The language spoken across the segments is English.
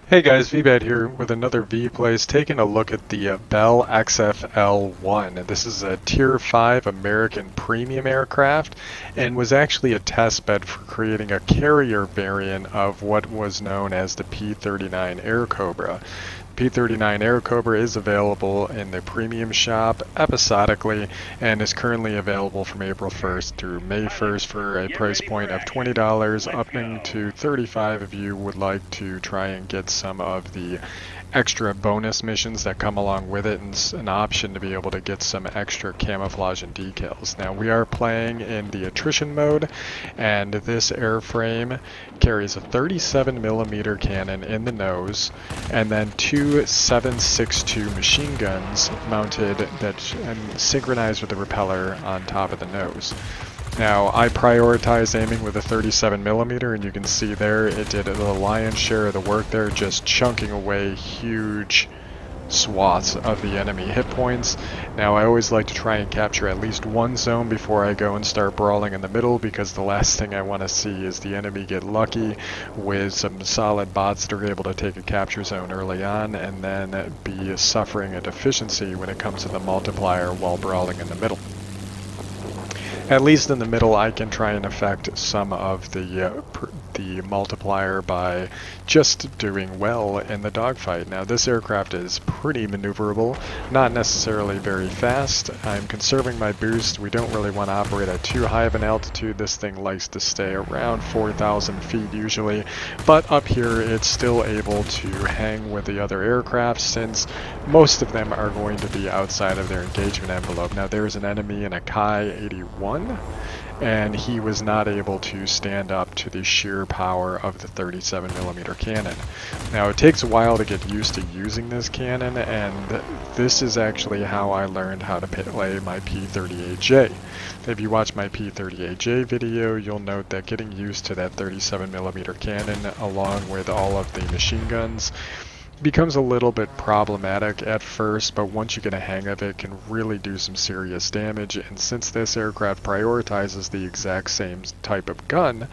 Hey guys, Veebat here with another V-Plays, taking a look at the Bell XFL-1. This is a Tier 5 American premium aircraft and was actually a test bed for creating a carrier variant of what was known as the P-39 Air Cobra. P-39 Air Cobra is available in the premium shop episodically and is currently available from April 1st through May 1st for a price point of $20, upping to $35 if you would like to try and get some of the extra bonus missions that come along with it, and an option to be able to get some extra camouflage and decals. Now we are playing in the Attrition Mode, and this airframe carries a 37mm cannon in the nose and then two 7.62 machine guns mounted and synchronized with the propeller on top of the nose. Now, I prioritize aiming with a 37mm, and you can see there it did the lion's share of the work there, just chunking away huge swaths of the enemy hit points. Now, I always like to try and capture at least one zone before I go and start brawling in the middle, because the last thing I want to see is the enemy get lucky with some solid bots that are able to take a capture zone early on and then be suffering a deficiency when it comes to the multiplier while brawling in the middle. At least in the middle, I can try and affect some of the multiplier by just doing well in the dogfight. Now, this aircraft is pretty maneuverable, not necessarily very fast. I'm conserving my boost. We don't really want to operate at too high of an altitude. This thing likes to stay around 4,000 feet usually, but up here it's still able to hang with the other aircraft since most of them are going to be outside of their engagement envelope. Now, there's an enemy in a Kai 81. And he was not able to stand up to the sheer power of the 37mm cannon. Now, it takes a while to get used to using this cannon, and this is actually how I learned how to play my P-38J. If you watch my P-38J video, you'll note that getting used to that 37mm cannon along with all of the machine guns becomes a little bit problematic at first, but once you get a hang of it, can really do some serious damage. And since this aircraft prioritizes the exact same type of gun,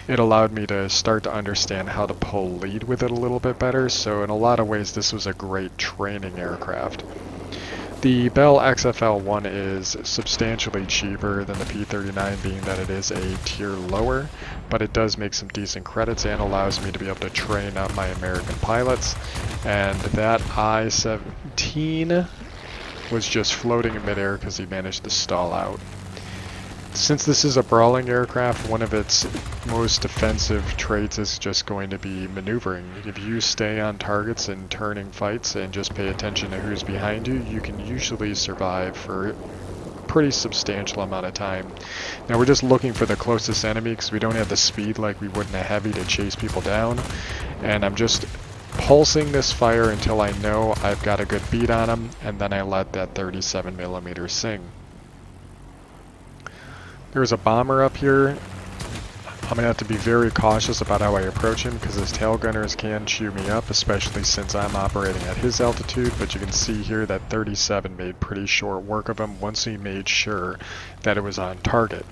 it allowed me to start to understand how to pull lead with it a little bit better. So in a lot of ways, this was a great training aircraft. The Bell XFL-1 is substantially cheaper than the P-39, being that it is a tier lower, but it does make some decent credits and allows me to be able to train up my American pilots. And that I-17 was just floating in midair because he managed to stall out. Since this is a brawling aircraft, one of its most defensive traits is just going to be maneuvering. If you stay on targets in turning fights and just pay attention to who's behind you, you can usually survive for a pretty substantial amount of time. Now, we're just looking for the closest enemy because we don't have the speed like we would in a heavy to chase people down. And I'm just pulsing this fire until I know I've got a good beat on him, and then I let that 37mm sing. There's a bomber up here. I'm going to have to be very cautious about how I approach him because his tail gunners can chew me up, especially since I'm operating at his altitude. But you can see here that 37 made pretty short work of him once he made sure that it was on target.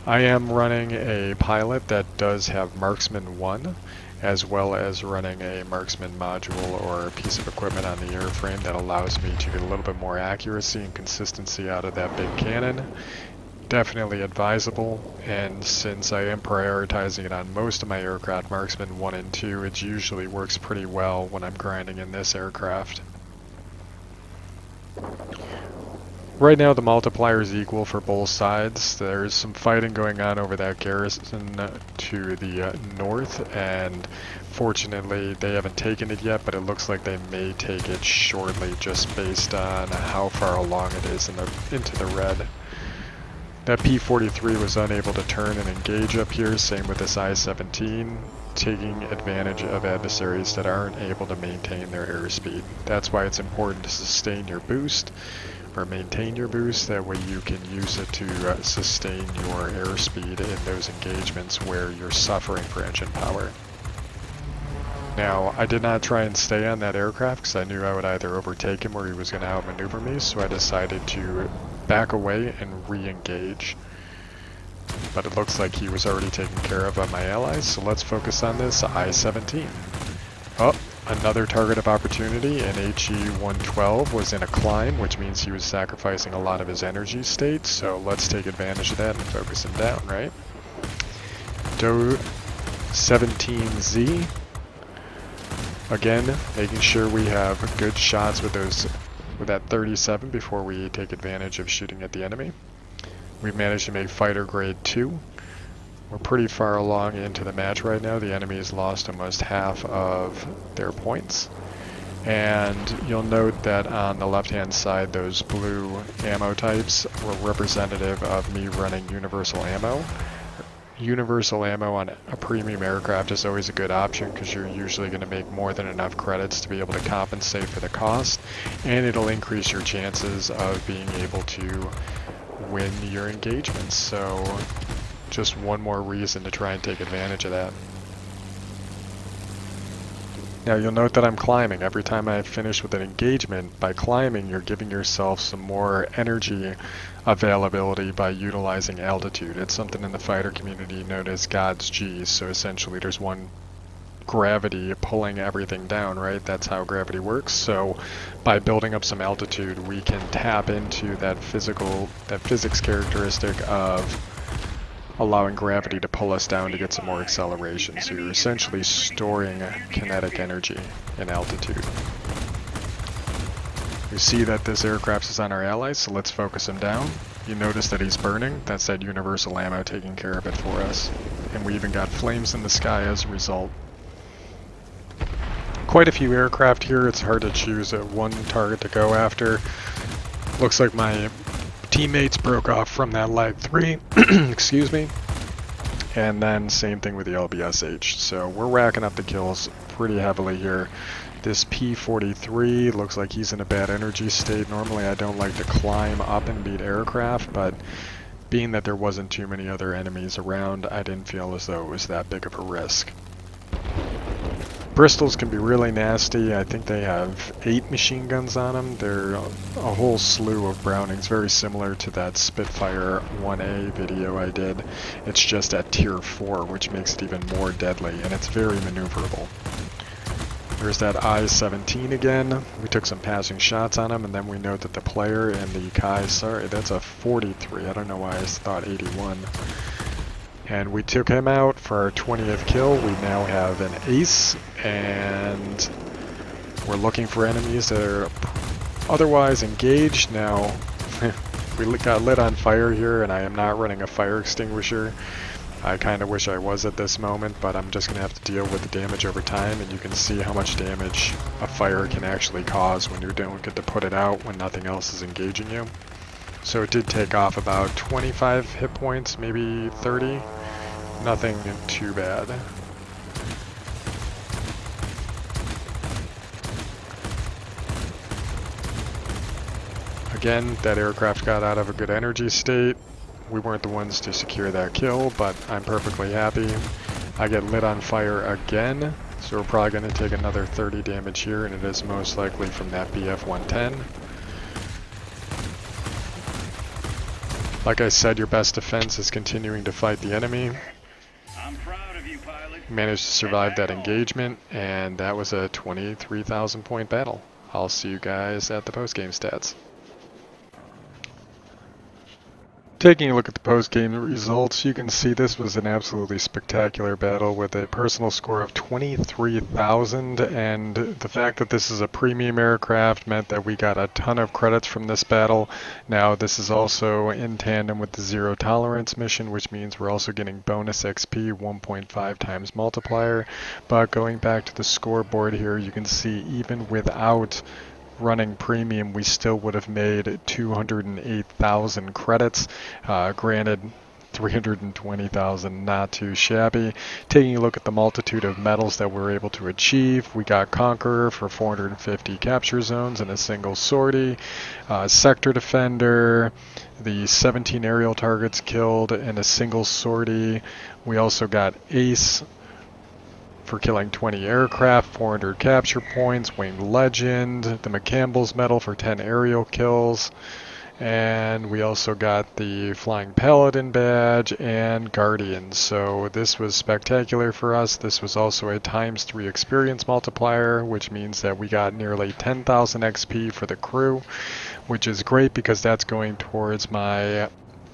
I am running a pilot that does have Marksman 1, as well as running a Marksman module or a piece of equipment on the airframe that allows me to get a little bit more accuracy and consistency out of that big cannon. Definitely advisable, and since I am prioritizing it on most of my aircraft, Marksman 1 and 2, it usually works pretty well when I'm grinding in this aircraft. Right now the multiplier is equal for both sides. There's some fighting going on over that garrison to the north, and fortunately they haven't taken it yet, but it looks like they may take it shortly just based on how far along it is into the red. That P-43 was unable to turn and engage up here, same with this I-17, taking advantage of adversaries that aren't able to maintain their airspeed. That's why it's important to sustain your boost, or maintain your boost, that way you can use it to sustain your airspeed in those engagements where you're suffering for engine power. Now, I did not try and stay on that aircraft because I knew I would either overtake him or he was going to outmaneuver me, so I decided to back away and re-engage. But it looks like he was already taken care of by my allies, so let's focus on this I-17. Oh, another target of opportunity, and HE-112 was in a climb, which means he was sacrificing a lot of his energy state, so let's take advantage of that and focus him down, right? Do 17Z. Again, making sure we have good shots with that 37 before we take advantage of shooting at the enemy. We've managed to make fighter grade 2. We're pretty far along into the match right now. The enemy has lost almost half of their points. And you'll note that on the left-hand side, those blue ammo types were representative of me running universal ammo. Universal ammo on a premium aircraft is always a good option because you're usually going to make more than enough credits to be able to compensate for the cost, and it'll increase your chances of being able to win your engagements. So just one more reason to try and take advantage of that. Now you'll note that I'm climbing. Every time I finish with an engagement, by climbing you're giving yourself some more energy availability by utilizing altitude. It's something in the fighter community known as God's G. So essentially there's one gravity pulling everything down, right? That's how gravity works. So by building up some altitude, we can tap into that physics characteristic of allowing gravity to pull us down to get some more acceleration. So you're essentially storing kinetic energy in altitude. We see that this aircraft is on our allies, so let's focus him down. You notice that he's burning. That's that universal ammo taking care of it for us. And we even got flames in the sky as a result. Quite a few aircraft here. It's hard to choose one target to go after. Looks like my teammates broke off from that lag 3, excuse me, and then same thing with the LBSH. So we're racking up the kills pretty heavily here. This P-43 looks like he's in a bad energy state. Normally I don't like to climb up and beat aircraft, but being that there wasn't too many other enemies around, I didn't feel as though it was that big of a risk. Bristols can be really nasty. I think they have 8 machine guns on them. They're a whole slew of Brownings, very similar to that Spitfire 1A video I did. It's just at tier 4, which makes it even more deadly, and it's very maneuverable. There's that I-17 again. We took some passing shots on him, and then we note that the player in the Kai, sorry, that's a 43. I don't know why I thought 81. And we took him out for our 20th kill. We now have an ace, and we're looking for enemies that are otherwise engaged. Now, we got lit on fire here, and I am not running a fire extinguisher. I kind of wish I was at this moment, but I'm just going to have to deal with the damage over time, and you can see how much damage a fire can actually cause when you don't get to put it out when nothing else is engaging you. So it did take off about 25 hit points, maybe 30. Nothing too bad. Again, that aircraft got out of a good energy state. We weren't the ones to secure that kill, but I'm perfectly happy. I get lit on fire again, so we're probably going to take another 30 damage here, and it is most likely from that BF-110. Like I said, your best defense is continuing to fight the enemy. Managed to survive that engagement, and that was a 23,000 point battle. I'll see you guys at the post-game stats. Taking a look at the post-game results, you can see this was an absolutely spectacular battle with a personal score of 23,000, and the fact that this is a premium aircraft meant that we got a ton of credits from this battle. Now this is also in tandem with the Zero Tolerance mission, which means we're also getting bonus XP 1.5 times multiplier. But going back to the scoreboard here, you can see even without running premium, we still would have made 208,000 credits. Granted, 320,000, not too shabby. Taking a look at the multitude of medals that we're able to achieve, we got Conqueror for 450 capture zones in a single sortie, Sector Defender, the 17 aerial targets killed in a single sortie. We also got Ace for killing 20 aircraft, 400 capture points, Winged Legend, the McCampbell's Medal for 10 aerial kills, And we also got the Flying Paladin badge and Guardian. So this was spectacular for us. This was also a ×3 experience multiplier, which means that we got nearly 10,000 XP for the crew, which is great because that's going towards my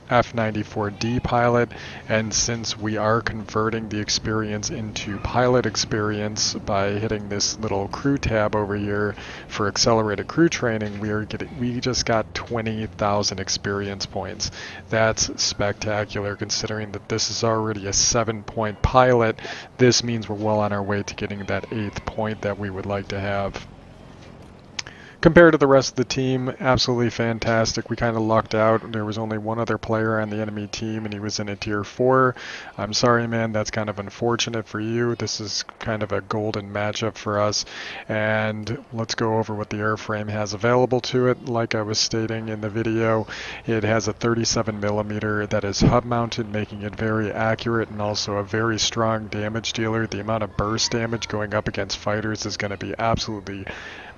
F94D pilot, and since we are converting the experience into pilot experience by hitting this little crew tab over here for accelerated crew training, we just got 20,000 experience points. That's spectacular considering that this is already a 7-point pilot. This means we're well on our way to getting that 8th point that we would like to have. Compared to the rest of the team, absolutely fantastic. We kind of lucked out. There was only one other player on the enemy team, and he was in a tier 4. I'm sorry, man, that's kind of unfortunate for you. This is kind of a golden matchup for us. And let's go over what the airframe has available to it. Like I was stating in the video, it has a 37mm that is hub mounted, making it very accurate and also a very strong damage dealer. The amount of burst damage going up against fighters is going to be absolutely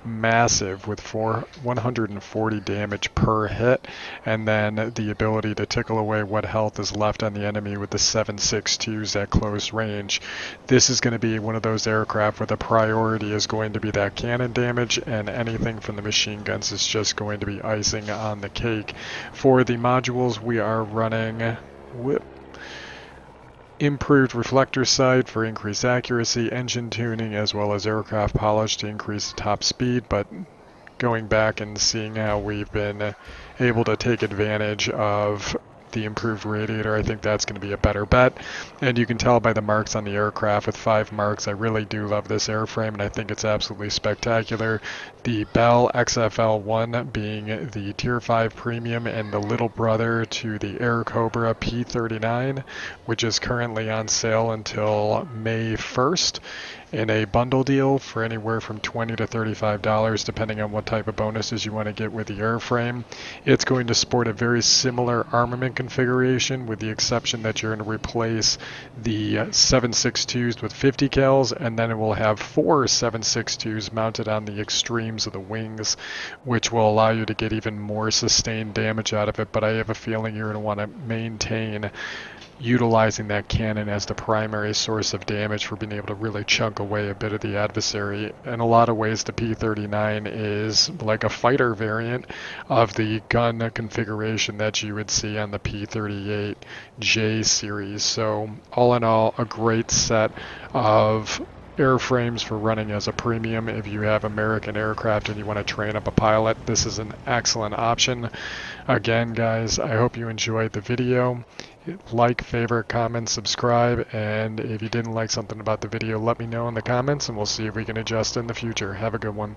massive, with 140 damage per hit, and then the ability to tickle away what health is left on the enemy with the 7.62s at close range. This is going to be one of those aircraft where the priority is going to be that cannon damage, and anything from the machine guns is just going to be icing on the cake. For the modules, we are running improved reflector sight for increased accuracy, engine tuning, as well as aircraft polish to increase the top speed. But going back and seeing how we've been able to take advantage of the improved radiator, I think that's going to be a better bet. And you can tell by the marks on the aircraft with 5 marks, I really do love this airframe, and I think it's absolutely spectacular. The Bell XFL1 being the tier 5 premium and the little brother to the Air Cobra P39, which is currently on sale until May 1st. In a bundle deal for anywhere from $20 to $35, depending on what type of bonuses you want to get with the airframe. It's going to sport a very similar armament configuration, with the exception that you're going to replace the 7.62s with 50 cals, and then it will have 4 7.62s mounted on the extremes of the wings, which will allow you to get even more sustained damage out of it. But I have a feeling you're going to want to maintain utilizing that cannon as the primary source of damage for being able to really chunk away a bit of the adversary. In a lot of ways, the P39 is like a fighter variant of the gun configuration that you would see on the P38J series. So all in all, a great set of airframes for running as a premium. If you have American aircraft and you want to train up a pilot, this is an excellent option. Again, guys, I hope you enjoyed the video. Like, favorite, comment, subscribe, and if you didn't like something about the video, let me know in the comments and we'll see if we can adjust in the future. Have a good one.